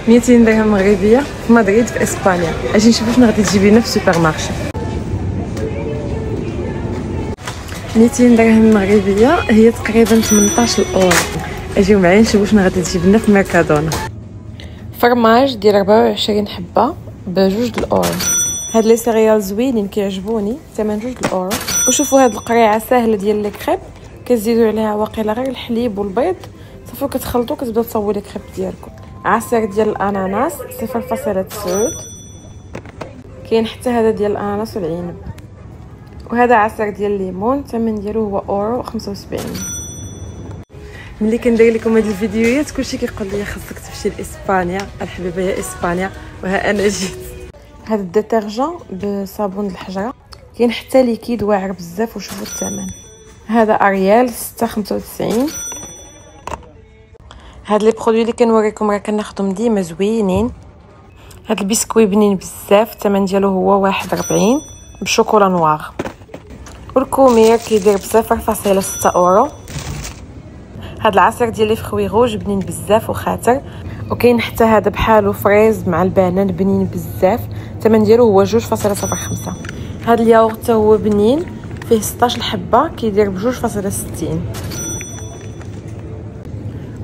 200 درهم مغربيه في مدريد في اسبانيا. اجي نشوفوا شنو غادي تجيب لنا في السوبر مارشي. 200 درهم مغربيه هي تقريبا 18 اورو. اجيو معايا نشوفوا شنو غادي تجيب لنا في ميركادونا. فرماج ديال 24 حبه بجوج الاورو. هاد لي سيريال زوينين كيعجبوني، ثمن 2 الاورو. وشوفوا هاد القريعه ساهله ديال لي كريب، كتزيدوا عليها واقيلا غير الحليب والبيض صافي كتخلطوا كتبداو تصاوبوا لي كريب ديالكم. عصير ديال الاناناس 0.9. كاين حتى هذا ديال الاناناس والعنب. وهذا عصير ديال الليمون، الثمن ديالو هو اورو 75. ملي كندير لكم هاد الفيديوهات كلشي كيقول لي خاصك تمشي لاسبانيا الحبيبه يا اسبانيا، وها انا جيت. هذا الديترجون بصابون الحجره، كاين حتى ليكيد واعر بزاف. وشوفوا الثمن، هذا اريال 6.95. هاد لي برودوي اللي كنوريكم راه كناخذهم ديما زوينين. هاد البسكوي بنين بزاف، الثمن ديالو هو 41 بشوكولا نوار. والكومير كيدير ب0.6 اورو. هاد العصير ديال لي فخوي روج بنين بزاف وخاطر. وكاين حتى هذا بحالو فريز مع البنان بنين بزاف، الثمن ديالو هو 2.05. هاد الياغورت هو بنين فيه 16 حبه كيدير ب2.60.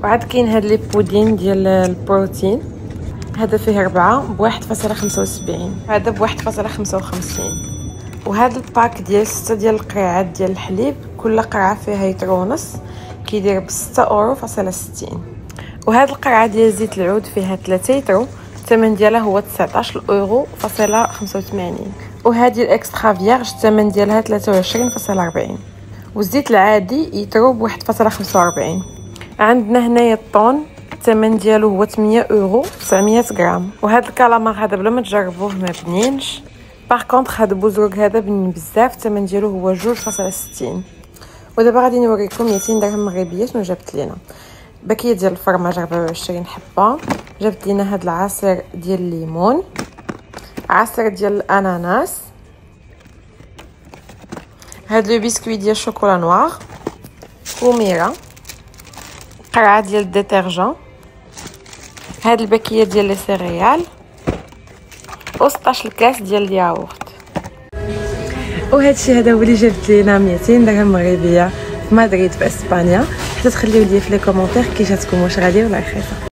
وعاد كاين هاد لي بودين ديال البروتين، هذا فيه 4 ب1.75، هذا ب1.55. وهذا الباك ديال 6 ديال القريعات ديال الحليب، كل قرعه فيها لتر ونص كيدير ب6.60 اورو. وهاد القرعه ديال زيت العود فيها 3 لتر، الثمن ديالها هو 19.85. وهذه الاكسترا فيرج الثمن ديالها 23.40. والزيت العادي يترو ب1.45. عندنا هنايا الطون، الثمن ديالو هو 8 اورو 900 غرام. وهذا الكالامار هذا بلا ما تجربوه ما بنينش. باغ كونطخ هذا بوزروك هذا بنين بزاف، الثمن ديالو هو 2.60. ودابا غادي نوريكم 200 درهم مغربيه شنو جابت لينا. باكيه ديال الفرماج 24 حبه، جابت لينا هذا العصير ديال الليمون، عصير ديال الاناناس، هذا لو بسكوي ديال الشوكولا نوار، كوميره، قرعه ديال الديترجون، هاد الباكيه ديال لي سيريال، و 16 كاس ديال الياغورت. وهادشي هذا هو اللي جابت لينا 200 درهم مغربيه في مدريد في اسبانيا. حتى تخليو لي في لي كومونتير كي جاتكم، واش غاليه ولا رخيصه.